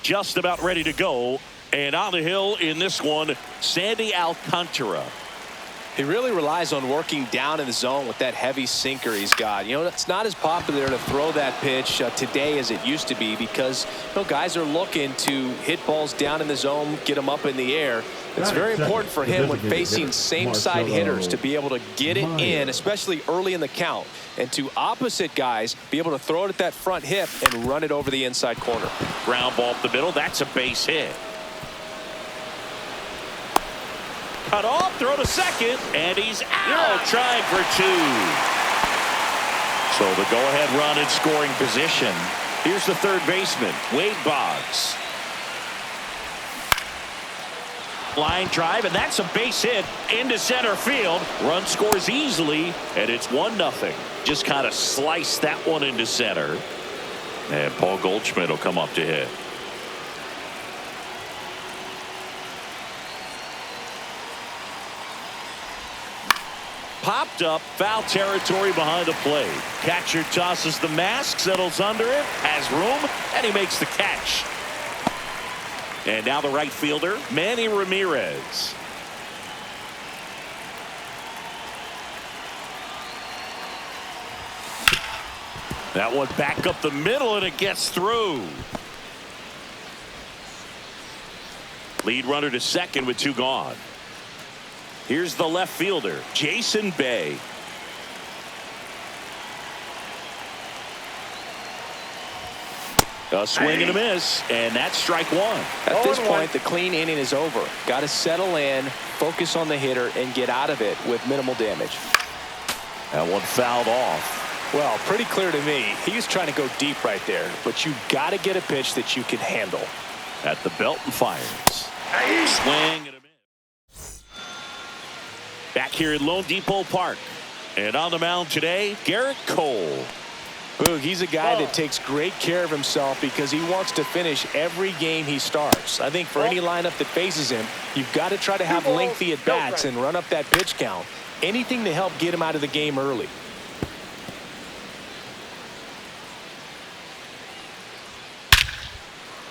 just about ready to go. And on the hill in this one, Sandy Alcantara. He really relies on working down in the zone with that heavy sinker he's got. You know, it's not as popular to throw that pitch today as it used to be because, you know, guys are looking to hit balls down in the zone, get them up in the air. It's very important for him when facing same-side hitters to be able to get it in, especially early in the count, and to opposite guys be able to throw it at that front hip and run it over the inside corner. Ground ball up the middle. That's a base hit. Cut off, throw to second, and he's out, trying for two. So the go-ahead run in scoring position. Here's the third baseman, Wade Boggs. Line drive, and that's a base hit into center field. Run scores easily, and it's 1-0. Just kind of slice that one into center. And Paul Goldschmidt will come up to hit. Popped up, foul territory behind the plate. Catcher tosses the mask, settles under it, has room, and he makes the catch. And now the right fielder, Manny Ramirez. That one back up the middle, and it gets through. Lead runner to second with 2 gone. Here's the left fielder, Jason Bay. A swing and a miss, and that's strike 1. At this point, the clean inning is over. Got to settle in, focus on the hitter, and get out of it with minimal damage. That one fouled off. Well, pretty clear to me. He's trying to go deep right there, but you got to get a pitch that you can handle. At the belt and fires. Swing and a miss. Back here at Lone Depot Park. And on the mound today, Garrett Cole. Boog, he's a guy that takes great care of himself because he wants to finish every game he starts. I think for any lineup that faces him, you've got to try to have lengthy at-bats and run up that pitch count. Anything to help get him out of the game early.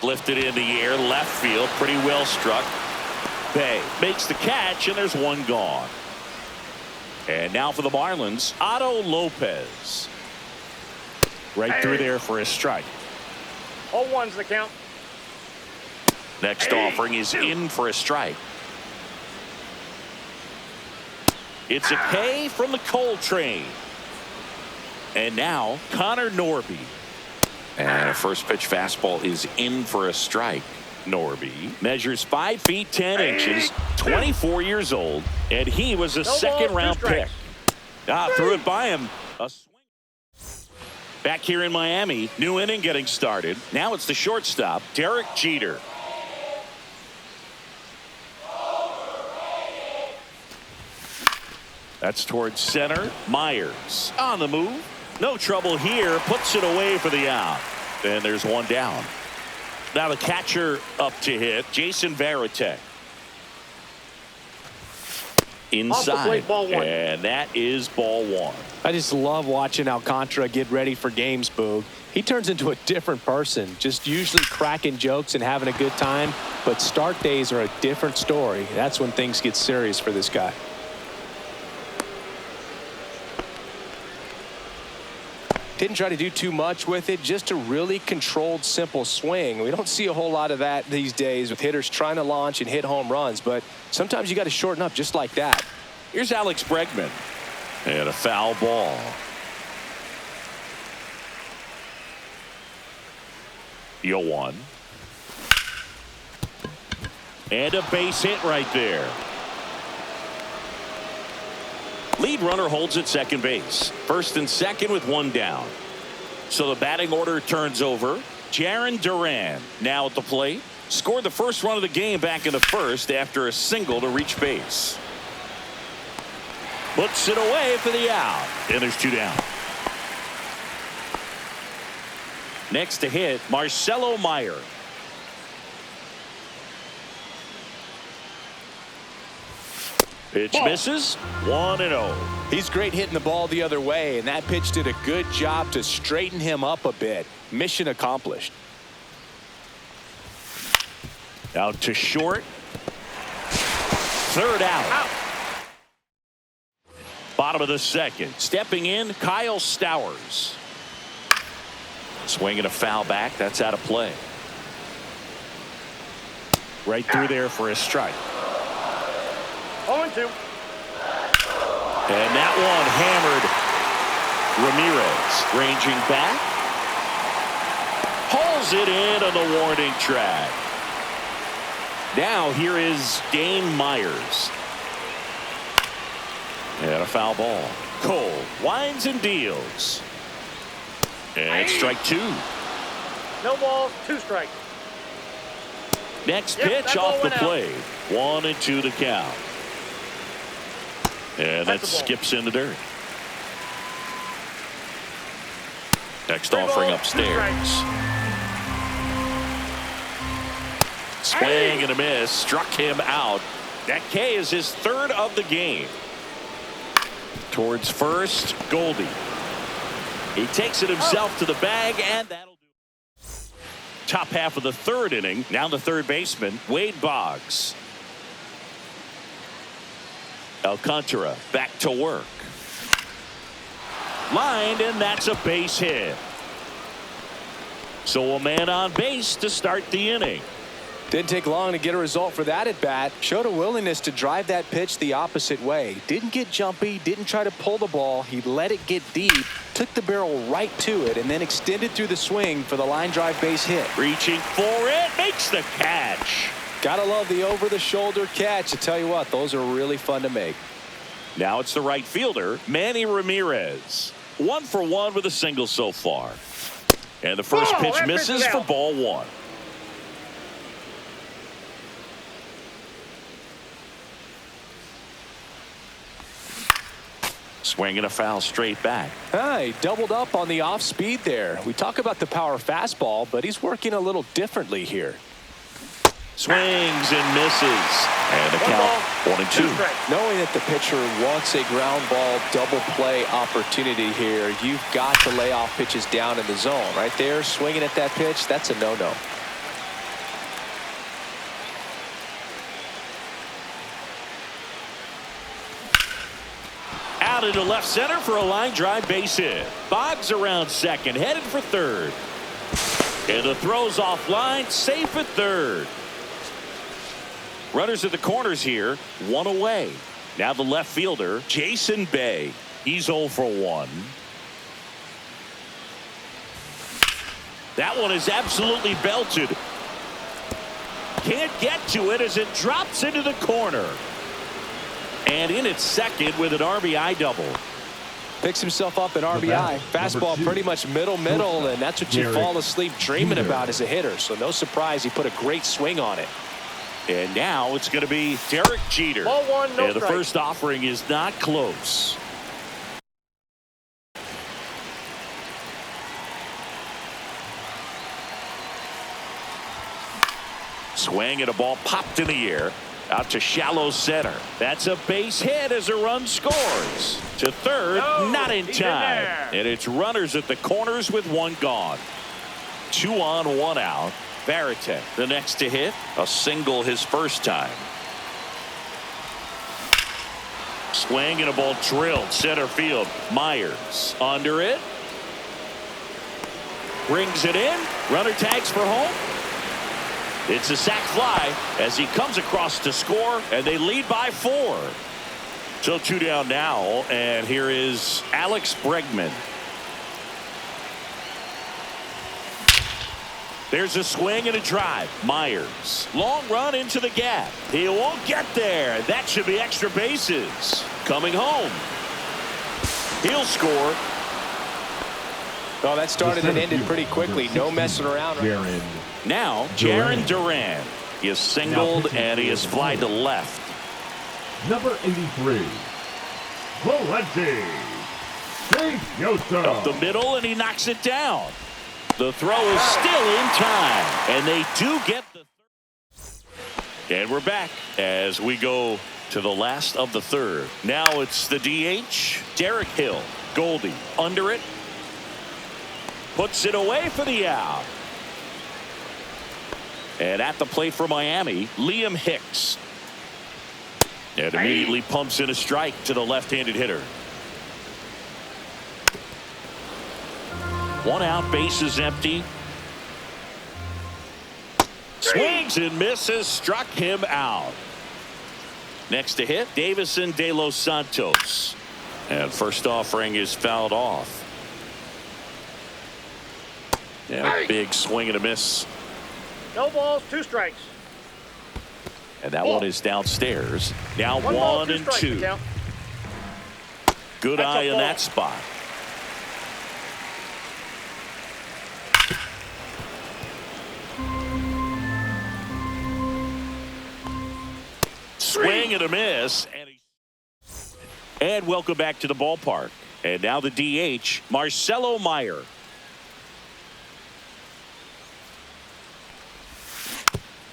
Lifted in the air, left field, pretty well struck. Bay makes the catch, and there's 1 gone. And now for the Marlins, Otto Lopez. Right through there for a strike. 0-1's the count. Next offering is in for a strike. It's a K from the Cole train. And now Connor Norby. And a first pitch fastball is in for a strike. Norby measures 5 feet 10 inches, 24 years old, and he was a second-round pick. Threw it by him. A swing. Back here in Miami, new inning getting started. Now it's the shortstop, Derek Jeter. That's towards center. Myers on the move. No trouble here. Puts it away for the out. And there's 1 down. Now the catcher up to hit, Jason Varitek. Inside, plate, ball 1. And that is ball 1. I just love watching Alcantara get ready for games, Boog. He turns into a different person, just usually cracking jokes and having a good time. But start days are a different story. That's when things get serious for this guy. Didn't try to do too much with it, just a really controlled, simple swing. We don't see a whole lot of that these days with hitters trying to launch and hit home runs, but sometimes you got to shorten up just like that. Here's Alex Bregman. And a foul ball. The 0-1. And a base hit right there. Lead runner holds at second base. First and second with 1 down. So the batting order turns over. Jarren Duran now at the plate. Scored the first run of the game back in the first after a single to reach base. Puts it away for the out. And there's 2 down. Next to hit, Marcelo Meyer. Pitch misses. 1-0. He's great hitting the ball the other way, and that pitch did a good job to straighten him up a bit. Mission accomplished. Out to short. Third out. Bottom of the second. Stepping in, Kyle Stowers. Swinging a foul back. That's out of play. Right through there for a strike. 0-2. And that one hammered. Ramirez ranging back. Hauls it in on the warning track. Now here is Dane Myers. And a foul ball. Cole winds and deals. And strike two. No balls, 2 strikes. Next Yep, pitch that ball off the went out. plate. 1-2 the count. And that That's the ball. skips in the dirt. Next 3 offering balls, 2 upstairs. Swing and a miss. Struck him out. That K is his 3rd of the game. Towards first, Goldie. He takes it himself to the bag, and that'll do it. Top half of the 3rd inning. Now the third baseman, Wade Boggs. Alcantara back to work. Lined, and that's a base hit. So a man on base to start the inning. Didn't take long to get a result for that at bat. Showed a willingness to drive that pitch the opposite way. Didn't get jumpy, didn't try to pull the ball. He let it get deep, took the barrel right to it, and then extended through the swing for the line drive base hit. Reaching for it, makes the catch. Gotta love the over-the-shoulder catch. I tell you what, those are really fun to make. Now it's the right fielder, Manny Ramirez. 1 for 1 with a single so far. And the first pitch that misses pitch is for out. ball 1. Swinging a foul straight back. He doubled up on the off speed there. We talk about the power fastball, but he's working a little differently here. Swings and misses. And the 1 count ball, 1-2. 2 strikes. Knowing that the pitcher wants a ground ball double play opportunity here, you've got to lay off pitches down in the zone. Right there, swinging at that pitch, that's a no-no. Out into left center for a line drive base hit. Boggs around second, headed for third. And the throw's offline, safe at third. Runners at the corners here, 1 away. Now the left fielder, Jason Bay. He's 0 for 1. That one is absolutely belted. Can't get to it as it drops into the corner. And in at second with an RBI double. Picks himself up an RBI. Fastball pretty much middle, and that's what you fall asleep dreaming about as a hitter. So no surprise he put a great swing on it. And now it's going to be Derek Jeter. Ball 1, no And the strike. first offering is not close. Swing and a ball popped in the air. Out to shallow center. That's a base hit as a run scores. To third, No, not in he's time. in there. And it's runners at the corners with 1 gone. 2 on, 1 out. Varitek, the next to hit. A single his first time. Swing and a ball drilled center field. Myers under it. Brings it in. Runner tags for home. It's a sac fly as he comes across to score, and they lead by 4. So 2 down now, and here is Alex Bregman. There's a swing and a drive. Myers. Long run into the gap. He won't get there. That should be extra bases. Coming home. He'll score. Oh, that started and ended pretty quickly. No messing around. Now, Jaron Durham. He is singled and he is fly to left. Number 83, Valente. Up the middle, and he knocks it down. The throw is still in time, and they do get the third. And we're back as we go to the last of the third. Now it's the DH, Derek Hill. Goldie under it. Puts it away for the out. And at the plate for Miami, Liam Hicks. And immediately pumps in a strike to the left-handed hitter. 1 out, bases empty. Swings and misses, struck him out. Next to hit, Davison De Los Santos. And first offering is fouled off. And a big swing and a miss. No balls, 2 strikes. And that one is downstairs. Now 1 ball, 1 2 and strikes, 2. count. Good That's a eye in ball. that spot. Swing and a miss. And welcome back to the ballpark. And now the DH, Marcelo Meyer.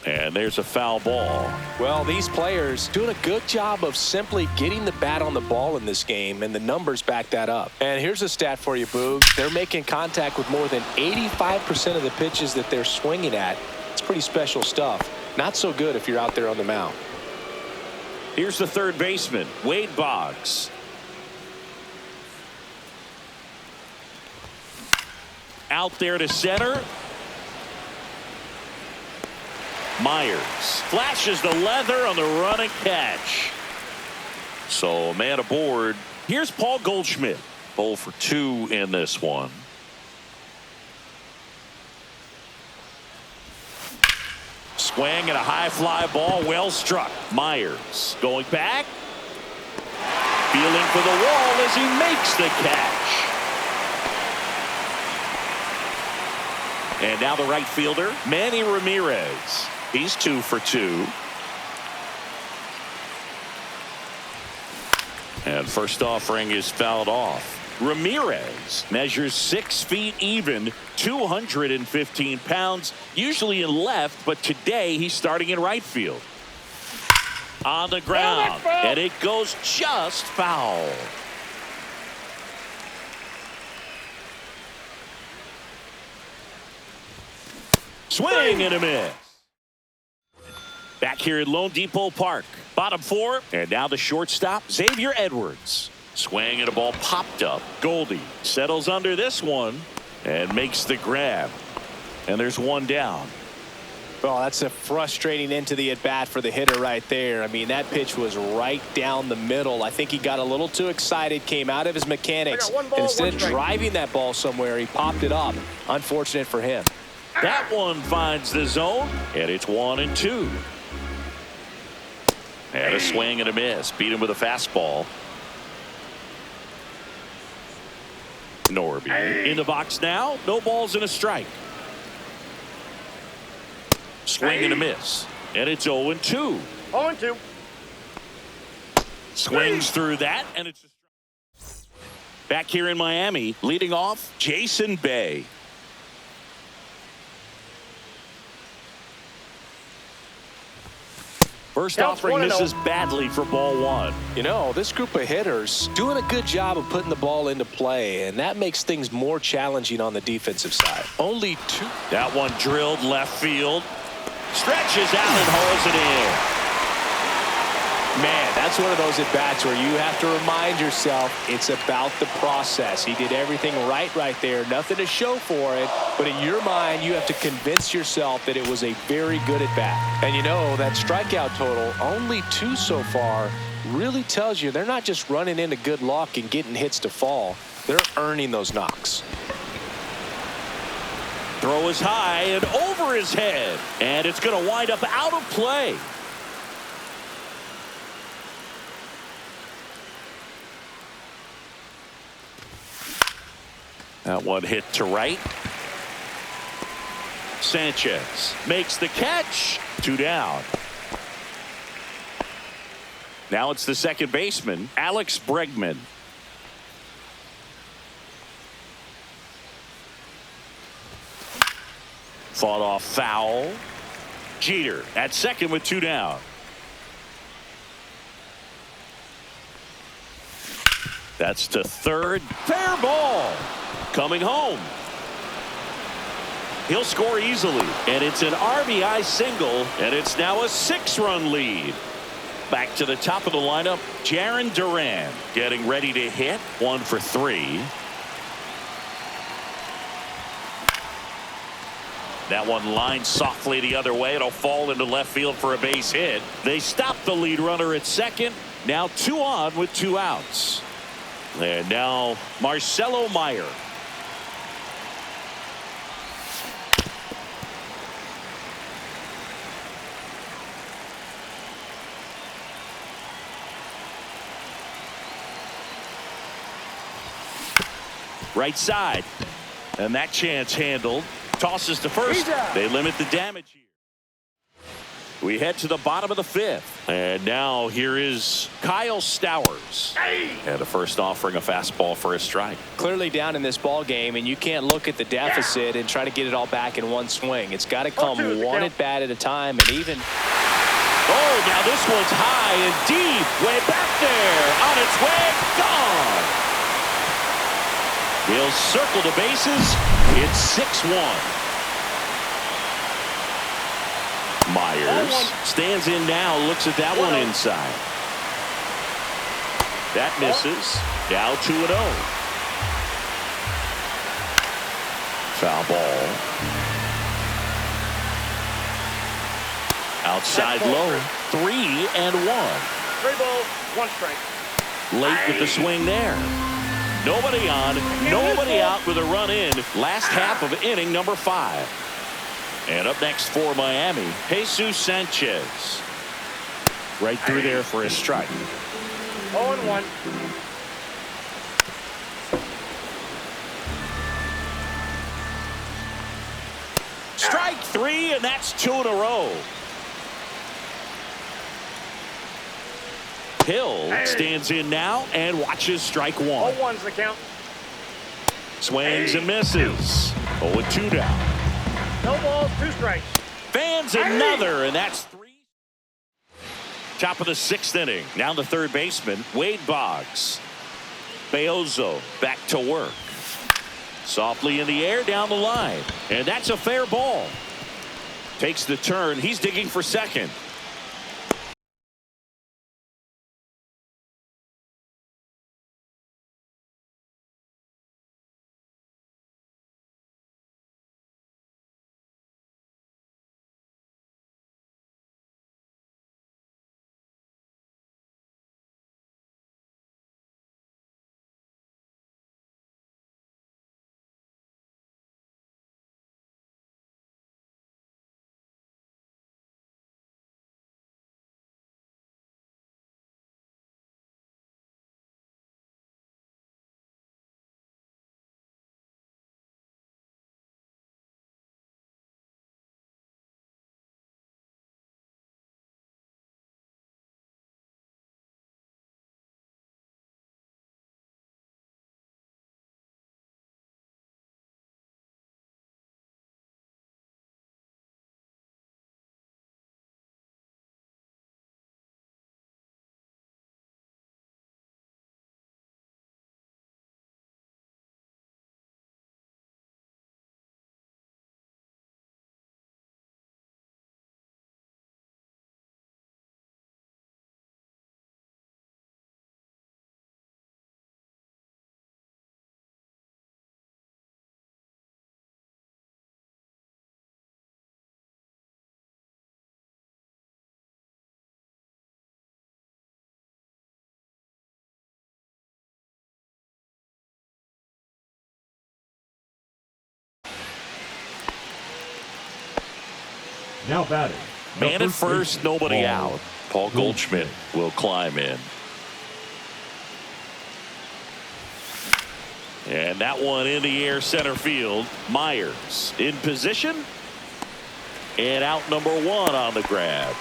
And there's a foul ball. Well, these players doing a good job of simply getting the bat on the ball in this game, and the numbers back that up. And here's a stat for you, Boog. They're making contact with more than 85% of the pitches that they're swinging at. It's pretty special stuff. Not so good if you're out there on the mound. Here's the third baseman, Wade Boggs. Out there to center. Myers flashes the leather on the run and catch. So a man aboard. Here's Paul Goldschmidt. 0 for 2 in this one. Swing and a high fly ball, well struck. Myers going back. Feeling for the wall as he makes the catch. And now the right fielder, Manny Ramirez. He's 2 for 2. And first offering is fouled off. Ramirez measures 6 feet even, 215 pounds, usually in left, but today he's starting in right field. On the ground, and it goes just foul. Swing and a miss. Back here at Lone Depot Park, bottom 4, and now the shortstop, Xavier Edwards. Swing and a ball popped up. Goldie settles under this one and makes the grab. And there's 1 down. Well, that's a frustrating end to the at-bat for the hitter right there. I mean, that pitch was right down the middle. I think he got a little too excited, came out of his mechanics. one ball, And instead one of strike. driving that ball somewhere, he popped it up. Unfortunate for him. That one finds the zone, and it's 1 and 2. And a swing and a miss. Beat him with a fastball. Norby in the box now. No balls and a strike. Swing and a miss. And it's 0 and 2. 0 and 2. Swings through that, and it's a strike. Back here in Miami, leading off, Jason Bay. First Counts offering 1-0. misses badly for ball 1. You know, this group of hitters doing a good job of putting the ball into play, and that makes things more challenging on the defensive side. Only 2. That one drilled left field. Stretches out and hauls it in. Man, that's one of those at-bats where you have to remind yourself it's about the process. He did everything right there. Nothing to show for it. But in your mind, you have to convince yourself that it was a very good at-bat. And you know, that strikeout total, only 2 so far, really tells you they're not just running into good luck and getting hits to fall. They're earning those knocks. Throw is high and over his head. And it's going to wind up out of play. That one hit to right. Sanchez makes the catch. 2 down. Now it's the second baseman, Alex Bregman. Fought off foul. Jeter at second with 2 down. That's to third. Fair ball. Coming home. He'll score easily, and it's an RBI single, and it's now a 6-run lead. Back to the top of the lineup, Durham getting ready to hit. 1 for 3. That one lined softly the other way. It'll fall into left field for a base hit. They stop the lead runner at second. Now 2 on with 2 outs. And now Marcelo Meyer. Right side. And that chance handled. Tosses to first. They limit the damage here. We head to the bottom of the 5th. And now here is Kyle Stowers. And the first offering a fastball for a strike. Clearly down in this ball game, and you can't look at the deficit and try to get it all back in one swing. It's got to come one at bat at a time, and even. Oh, now this one's high and deep. Way back there. On its way. Gone. He'll circle the bases. It's 6-1. Myers stands in now, looks at that one inside. That misses. Now 2-0. Foul ball. Outside low. 3-1. 3 balls, 1 strike. Late with the swing there. Nobody on, nobody out with a run in. Last half of inning number 5. And up next for Miami, Jesus Sanchez. Right through there for a strike. 0-1. Strike 3, and that's 2 in a row. Hill stands in now and watches strike 1. 0-1's the count. Swings and misses. 0-2 down. No balls, 2 strikes. Fans another, and that's 3. Top of the 6th inning. Now the third baseman, Wade Boggs. Beozo back to work. Softly in the air down the line. And that's a fair ball. Takes the turn. He's digging for second. Now batting. Man at first, nobody out. Paul Goldschmidt will climb in. And that one in the air center field. Myers in position. And out number 1 on the grab.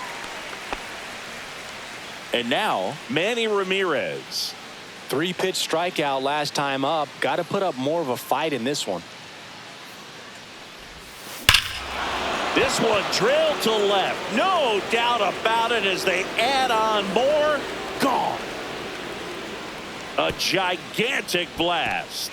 And now Manny Ramirez. 3-pitch strikeout last time up. Got to put up more of a fight in this one. This one drilled to left. No doubt about it as they add on more. Gone. A gigantic blast.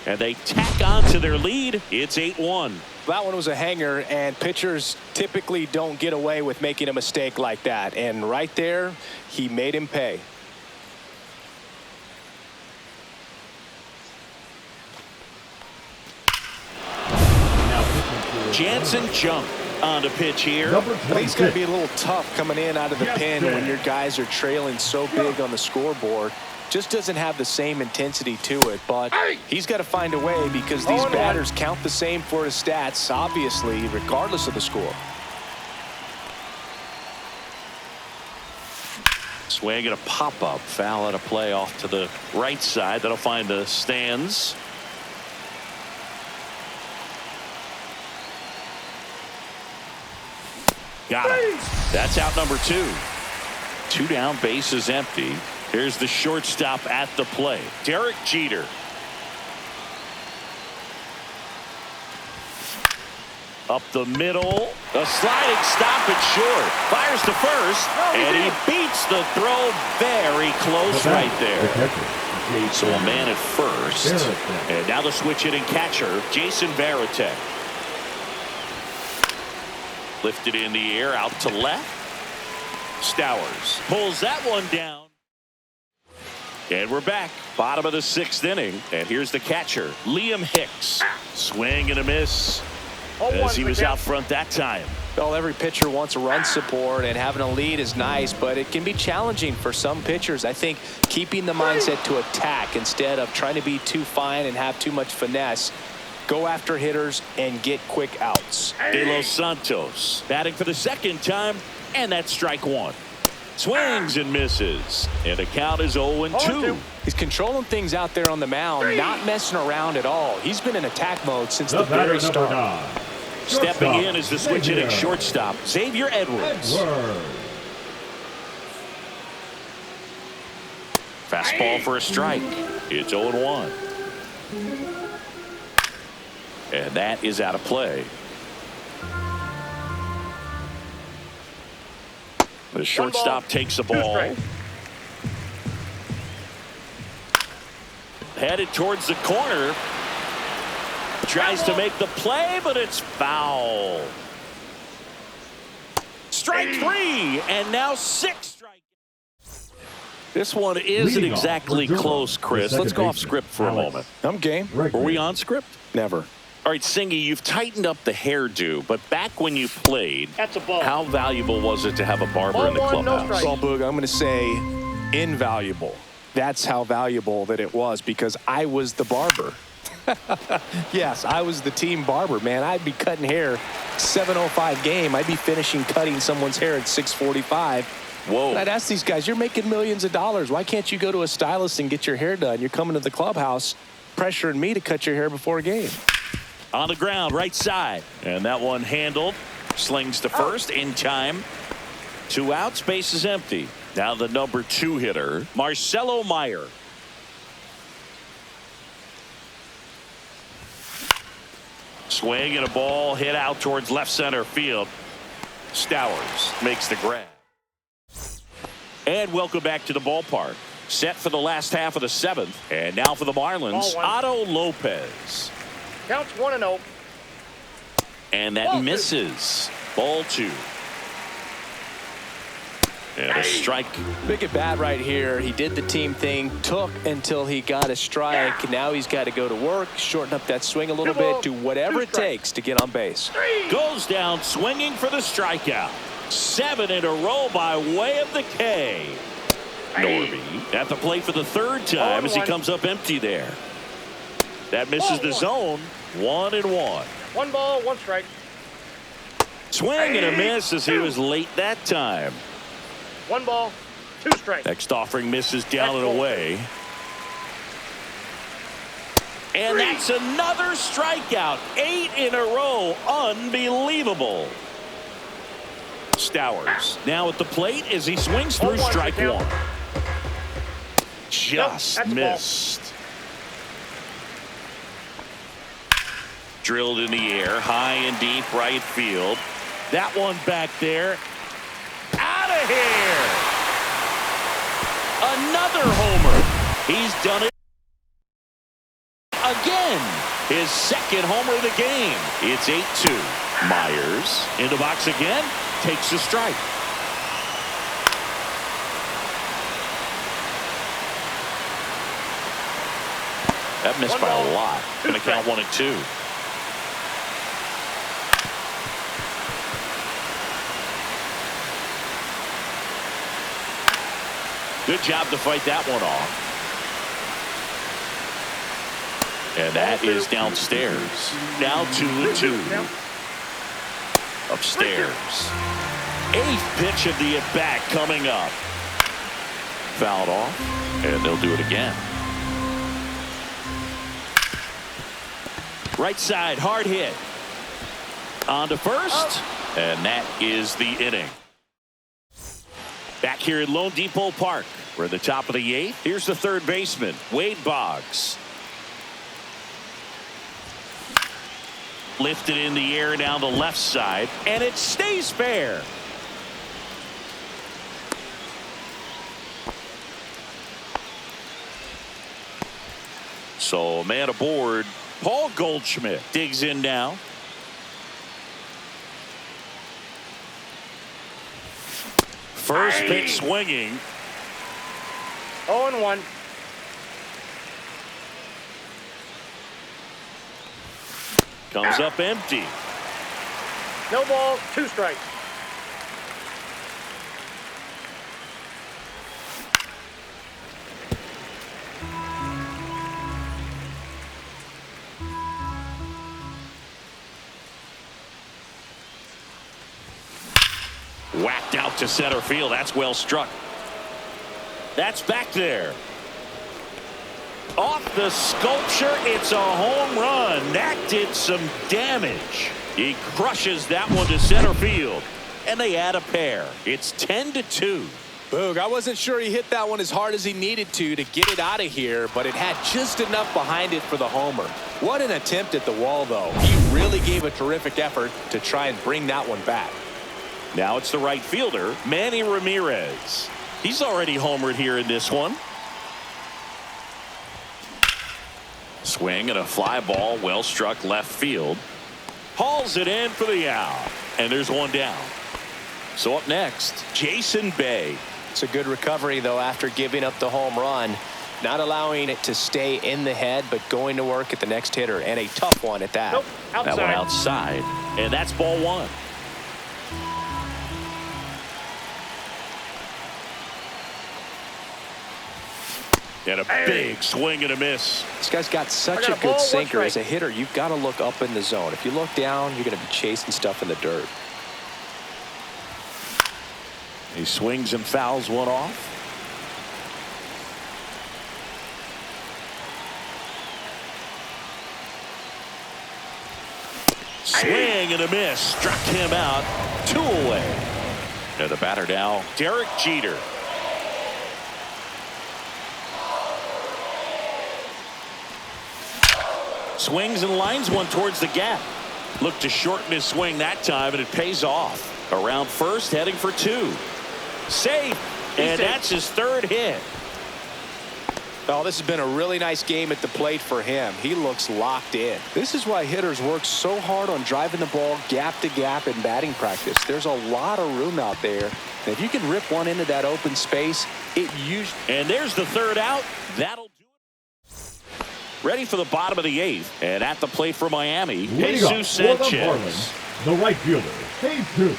And they tack on to their lead. It's 8-1. That one was a hanger, and pitchers typically don't get away with making a mistake like that. And right there, he made him pay. Jansen jump on the pitch here. I think it's going to be a little tough coming in out of the pen when your guys are trailing so big on the scoreboard. Just doesn't have the same intensity to it, but he's got to find a way because these batters count the same for his stats, obviously, regardless of the score. Swing and a pop-up. Foul out of play off to the right side. That'll find the stands. Got him. That's out number 2. 2 down, bases empty. Here's the shortstop at the plate, Derek Jeter. Up the middle, a sliding stop at short. Fires to first, and he beats the throw very close right there. So a man at first, and now the switch hitting catcher, Jason Varitek. Lifted in the air, out to left. Stowers pulls that one down. And we're back. Bottom of the 6th inning. And here's the catcher, Liam Hicks. Swing and a miss as he was out front that time. Well, every pitcher wants a run support, and having a lead is nice, but it can be challenging for some pitchers. I think keeping the mindset to attack instead of trying to be too fine and have too much finesse. Go after hitters and get quick outs. De Los Santos batting for the 2nd time, and that's strike 1. Swings and misses, and the count is 0-2. He's controlling things out there on the mound, not messing around at all. He's been in attack mode since the very start. Stepping in is the switch hitting shortstop, Xavier Edwards. Fastball for a strike. It's 0-1. And that is out of play. The shortstop takes the ball. Headed towards the corner. Tries to make the play, but it's foul. Strike 3, and now 6 strikes. This one isn't exactly close, Chris. Let's go off script for a moment. I'm game. Were we on script? Never. All right, Singy, you've tightened up the hairdo, but back when you played, That's a ball. how valuable was it to have a barber in the clubhouse? Well, Boog, I'm going to say invaluable. That's how valuable that it was because I was the barber. Yes, I was the team barber, man. I'd be cutting hair 7:05 game. I'd be finishing cutting someone's hair at 6:45. Whoa. And I'd ask these guys, you're making millions of dollars. Why can't you go to a stylist and get your hair done? You're coming to the clubhouse pressuring me to cut your hair before a game. On the ground, right side. And that one handled. Slings to first in time. 2 outs, base is empty. Now the number 2 hitter, Marcelo Meyer. Swing and a ball hit out towards left center field. Stowers makes the grab. And welcome back to the ballpark. Set for the last half of the 7th. And now for the Marlins, Otto Lopez. Counts 1-0. And that misses. Ball 2. And a strike. Big at bat right here. He did the team thing, took until he got a strike. Now he's got to go to work, shorten up that swing a little bit, do whatever it takes to get on base. Goes down swinging for the strikeout. 7 in a row by way of the K. Norby at the plate for the 3rd time as he comes up empty there. That misses the zone. 1-1. 1 ball, 1 strike. Swing and a miss as he was late that time. 1 ball, 2 strikes. Next offering misses down and away. And that's another strikeout. 8 in a row. Unbelievable. Stowers now at the plate as he swings through strike 1. Just missed. Drilled in the air, high and deep right field. That one back there. Out of here. Another homer. He's done it again. His second homer of the game. It's 8-2. Myers in the box again. Takes a strike. That missed by a lot. Going to count 1-2. Good job to fight that one off. And that is downstairs. Now 2-2. Upstairs. 8th pitch of the at-bat coming up. Fouled off. And they'll do it again. Right side, hard hit. On to first. And that is the inning. Back here at Lone Depot Park. We're at the top of the 8th. Here's the third baseman, Wade Boggs. Lifted in the air down the left side, and it stays fair. So man aboard, Paul Goldschmidt digs in now. First pitch swinging. 0-1. Comes up empty. No ball, 2 strikes. Whacked out to center field. That's well struck. That's back there. Off the sculpture, it's a home run. That did some damage. He crushes that one to center field, and they add a pair. It's 10-2. Boog, I wasn't sure he hit that one as hard as he needed to get it out of here, but it had just enough behind it for the homer. What an attempt at the wall, though. He really gave a terrific effort to try and bring that one back. Now it's the right fielder, Manny Ramirez. He's already homered here in this one. Swing and a fly ball, well struck left field. Hauls it in for the out. And there's one down. So up next, Jason Bay. It's a good recovery, though, after giving up the home run. Not allowing it to stay in the head, but going to work at the next hitter. And a tough one at that. Nope, outside. That one outside. And that's ball 1. And a big swing and a miss. This guy's got such a good sinker. As a hitter, you've got to look up in the zone. If you look down, you're going to be chasing stuff in the dirt. He swings and fouls one off. Swing and a miss. Struck him out. 2 away. And the batter now, Derek Jeter. Swings and lines one towards the gap. Looked to shorten his swing that time, and it pays off. Around first, heading for 2. Safe, and that's his 3rd hit. Oh, this has been a really nice game at the plate for him. He looks locked in. This is why hitters work so hard on driving the ball gap to gap in batting practice. There's a lot of room out there. And if you can rip one into that open space, it usually... And there's the 3rd out. That'll do it. Ready for the bottom of the 8th. And at the plate for Miami, Jesus Sanchez. The right fielder, Jesus Sanchez.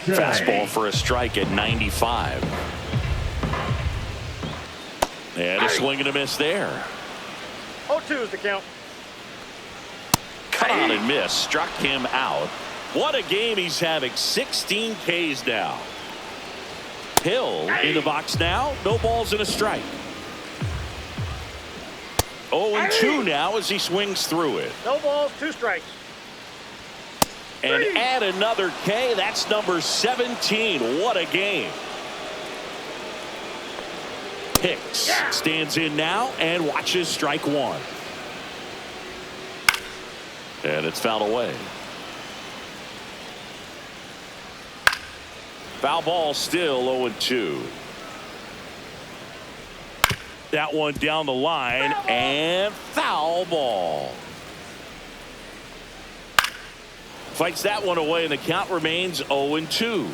Fastball for a strike at 95. And a swing and a miss there. 0-2 is the count. Cut on and miss. Struck him out. What a game he's having. 16 Ks now. Hill in the box now. No balls and a strike. 0-2 now as he swings through it. No balls, 2 strikes. And add another K. That's number 17. What a game. Hicks stands in now and watches strike 1. And it's fouled away. Foul ball still 0-2. That one down the line and foul ball. Fights that one away, and the count remains 0-2.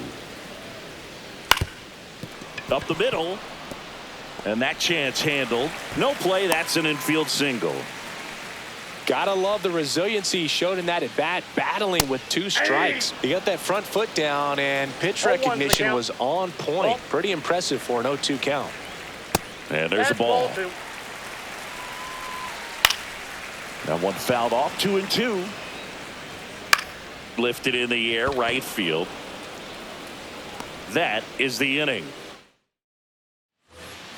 Up the middle, and that chance handled. No play. That's an infield single. Gotta love the resiliency he showed in that at bat, battling with 2 strikes. He got that front foot down, and pitch recognition was on point. Pretty impressive for an 0-2 count. And there's a ball. That one fouled off. 2-2. Lifted in the air, right field. That is the inning.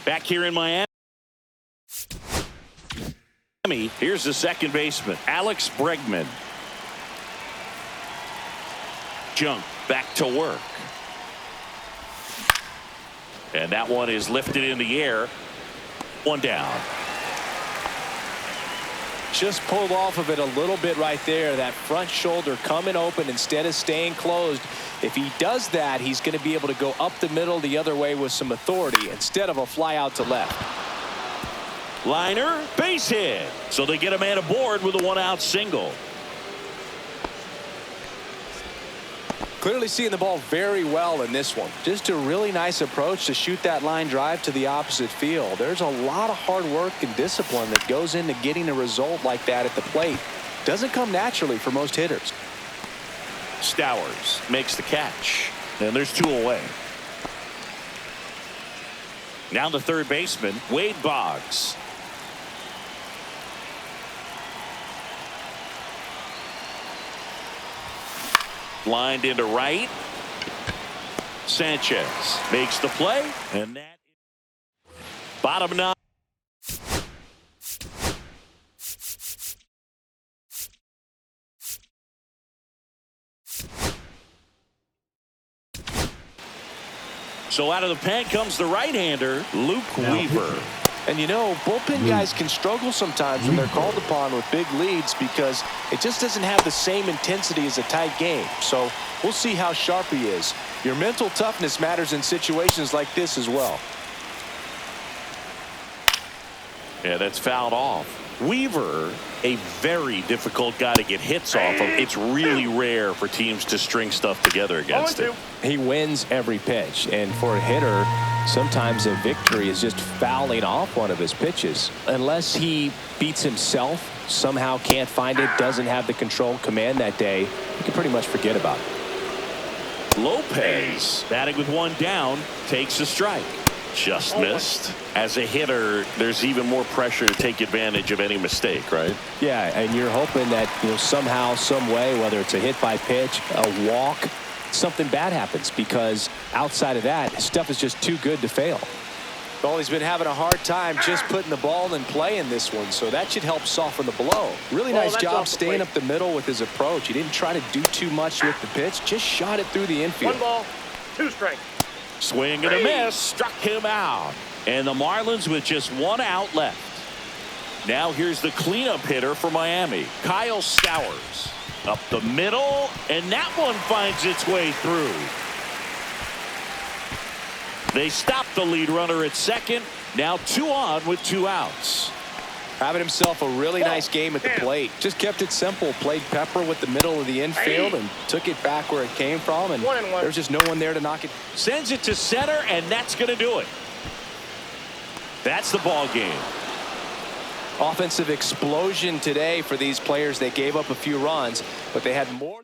Back here in Miami. Here's the second baseman, Alex Bregman. Junk back to work. And that one is lifted in the air. One down. Just pulled off of it a little bit right there. That front shoulder coming open instead of staying closed. If he does that, he's going to be able to go up the middle the other way with some authority instead of a fly out to left. Liner, base hit. So they get a man aboard with a 1-out single. Clearly seeing the ball very well in this one. Just a really nice approach to shoot that line drive to the opposite field. There's a lot of hard work and discipline that goes into getting a result like that at the plate. Doesn't come naturally for most hitters. Stowers makes the catch, and there's 2 away. Now the third baseman, Wade Boggs. Lined into right. Sanchez makes the play, and that bottom 9. So out of the pen comes the right-hander, Luke Weaver. And you know, bullpen guys can struggle sometimes when they're called upon with big leads because it just doesn't have the same intensity as a tight game. So we'll see how sharp he is. Your mental toughness matters in situations like this as well. Yeah, that's fouled off. Weaver, a very difficult guy to get hits off of. It's really rare for teams to string stuff together against him. He wins every pitch, and for a hitter, sometimes a victory is just fouling off one of his pitches. Unless he beats himself, somehow can't find it, doesn't have the control command that day, you can pretty much forget about it. Lopez, batting with 1 down, takes a strike. Just missed. As a hitter, there's even more pressure to take advantage of any mistake, right? Yeah, and you're hoping that, you know, somehow, some way, whether it's a hit by pitch, a walk, something bad happens, because outside of that, stuff is just too good to fail. Well, he's been having a hard time just putting the ball in play in this one, so that should help soften the blow. Really nice job staying up the middle with his approach. He didn't try to do too much with the pitch, just shot it through the infield. 1 ball, 2 strikes. Swing and a miss, struck him out. And the Marlins with just 1 out left. Now here's the cleanup hitter for Miami, Kyle Stowers. Up the middle, and that one finds its way through. They stop the lead runner at second. Now 2 on with 2 outs. Having himself a really nice game at the plate. Just kept it simple. Played pepper with the middle of the infield and took it back where it came from. And there's just no one there to knock it. Sends it to center, and that's going to do it. That's the ball game. Offensive explosion today for these players. They gave up a few runs, but they had more.